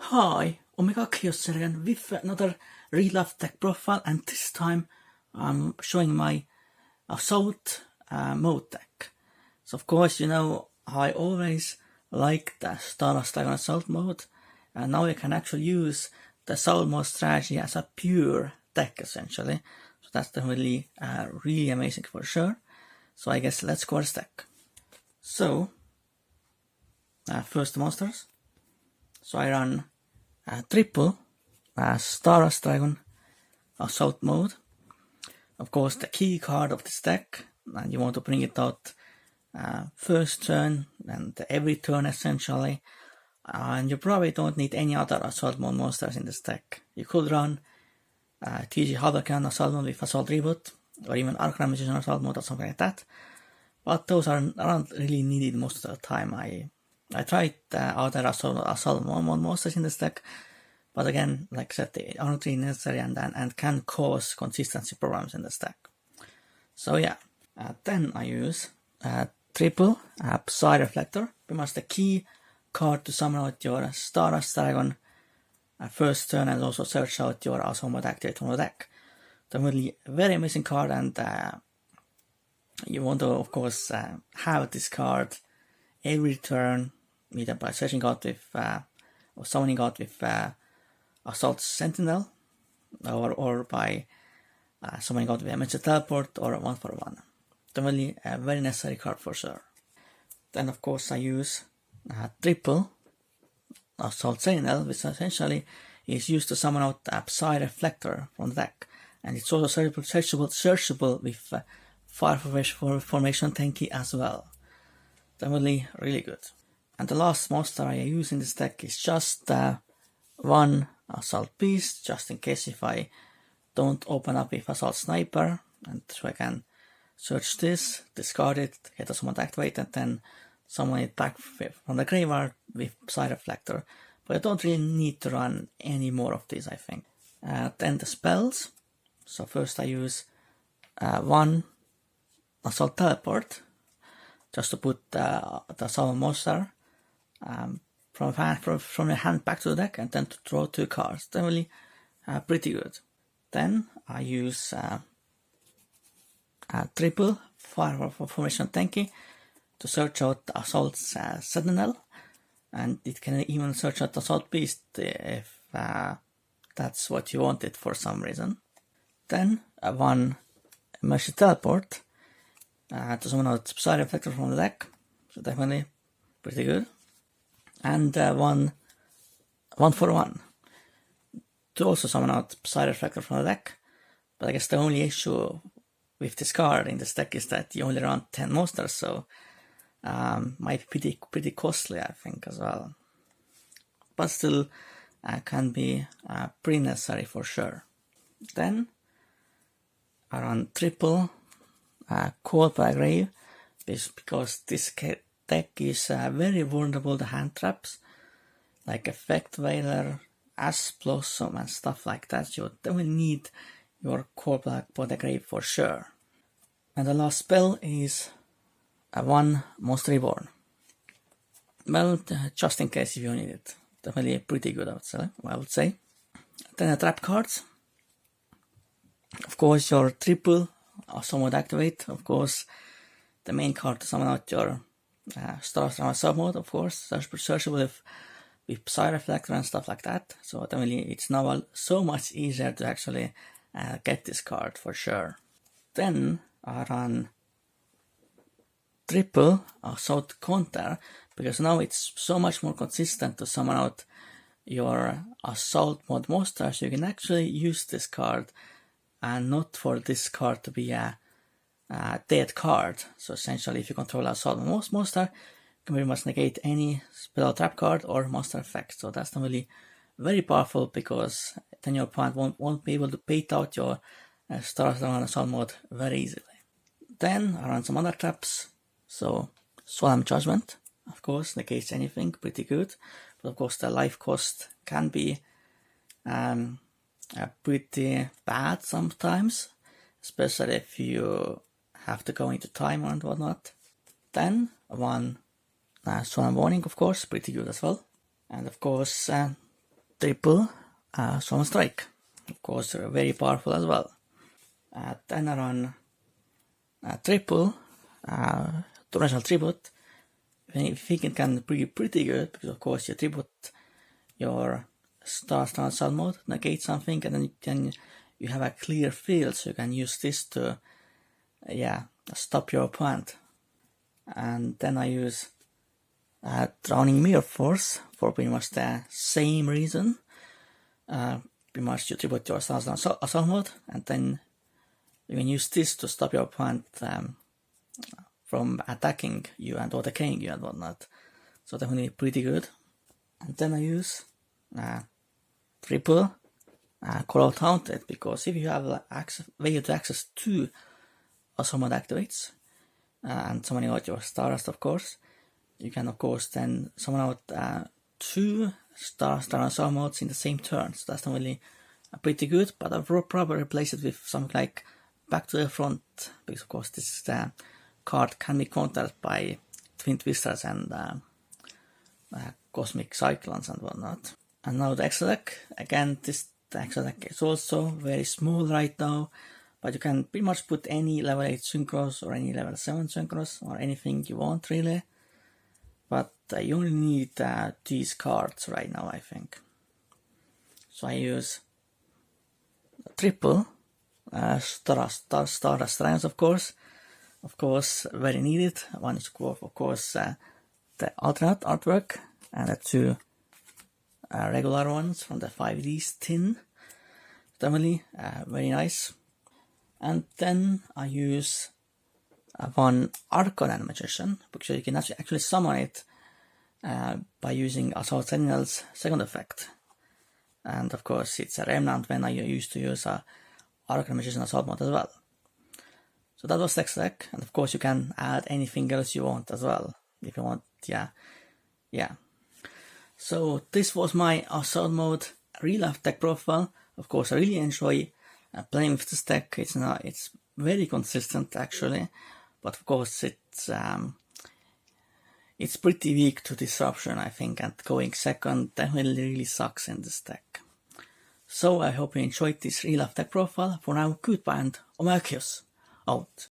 Hi, Omega Khaos again with another real life tech profile, and this time I'm showing my assault mode tech. So of course, I always like the Star Dragon assault mode, and now you can actually use the assault mode strategy as a pure tech essentially. So that's definitely really amazing for sure. So I guess let's go stack. So first monsters. So I run triple Star Dragon assault mode. Of course, the key card of this deck, and you want to bring it out first turn and every turn essentially. And you probably don't need any other assault mode monsters in this deck. You could run TG Hadoken assault mode with assault reboot, or even Arcana Magician assault mode or something like that. But those aren't really needed most of the time. I tried other assault mode monsters in this deck, but again, like I said, they aren't really necessary and can cause consistency problems in this deck. So yeah, then I use triple Psy Reflector, pretty much the key card to summon out your Star Dragon first turn, and also search out your assault mode activate from the deck. Definitely a very amazing card, and you want to, of course, have this card every turn, either by searching out with or summoning out with Assault Sentinel, or by summoning out with Emergency Teleport or 1-for-1. Definitely a very necessary card for sure. Then of course I use triple Assault Sentinel, which essentially is used to summon out a Psy Reflector from the deck, and it's also searchable with Fire Formation Tanky as well. Definitely really good. And the last monster I use in this deck is just one Assault Beast, just in case if I don't open up with Assault Sniper, and so I can search this, discard it, get a summon activate, and then summon it back from the graveyard with Psy Reflector. But I don't really need to run any more of these, I think. Then the spells. So first I use one Assault Teleport, just to put the summon monster from your hand back to the deck, and then to draw 2 cards. Definitely pretty good. Then I use triple Fire Formation Tanky to search out the Assault Sentinel, and it can even search out Assault Beast if that's what you wanted for some reason. Then one Emergency Teleport to summon out Psy Reflector from the deck, so definitely pretty good. And 1-for-1 to also summon out Psy Reflector from the deck. But I guess the only issue with this card in this deck is that you only run 10 monsters, so might be pretty costly, I think, as well. But still can be pretty necessary for sure. Then I run triple Cold by Grave, because this deck is very vulnerable to hand traps, like Effect Veiler, Asp Blossom, and stuff like that. You definitely need your Cold by the Grave for sure. And the last spell is one Monster Reborn. Well, just in case if you need it. Definitely pretty good, I would say. Then the trap cards. Of course, your triple Assault Mode Activate. Of course, the main card to summon out your Star Dragon sub mode, of course, searchable with Psy Reflector and stuff like that. So definitely it's now so much easier to actually get this card for sure. Then I run triple Assault Counter, because now it's so much more consistent to summon out your Assault mode monster, so you can actually use this card and not for this card to be a dead card. So essentially, if you control Assault monster, you can pretty much negate any spell or trap card or monster effect. So that's not really very powerful, because then your opponent won't be able to bait out your Star Dragon Assault mode very easily. Then I run some other traps. So Solemn Judgment, of course, negates anything, pretty good. But of course the life cost can be pretty bad sometimes, especially if you have to go into time and whatnot. Then one Solemn Warning, of course, pretty good as well. And of course triple summon strike. Of course, very powerful as well. Then I run triple torrential tribute. I think it can be pretty good because of course you tribute your star assault mode, negate something, and then you have a clear field, so you can use this to stop your opponent. And then I use Drowning Mirror Force for pretty much the same reason. Pretty much you tribute your star assault mode, and then you can use this to stop your opponent from attacking you and or decaying you and whatnot. So definitely pretty good. And then I use triple Call Out Haunted, because if you have way to access 2 assault mode activates and summoning out your Stardust, of course, you can of course then summon out 2 star assault modes in the same turn. So that's not really pretty good, but I've probably replaced it with something like Back to the Front, because of course this card can be countered by Twin Twisters and Cosmic Cyclones and whatnot. And now the extra deck. Again, this extra deck is also very small right now, but you can pretty much put any level 8 synchros or any level 7 synchros or anything you want really. But you only need these cards right now, I think. So I use triple Stardust Triumphs, of course, very needed. One is of course the alternate artwork, and the 2 regular ones from the 5D's tin. Definitely very nice. And then I use one Arcane Magician, because you can actually summon it by using Assault Sentinel's second effect. And of course it's a remnant when I used to use a Arcane Magician Assault mode as well. So that was next deck, and of course you can add anything else you want as well, if you want, yeah. So this was my Assault mode real life deck profile. Of course I really enjoy playing with this deck. It's very consistent actually, but of course it's pretty weak to disruption, I think, and going second definitely really sucks in this deck. So I hope you enjoyed this real life deck profile. For now, goodbye and Khaos out.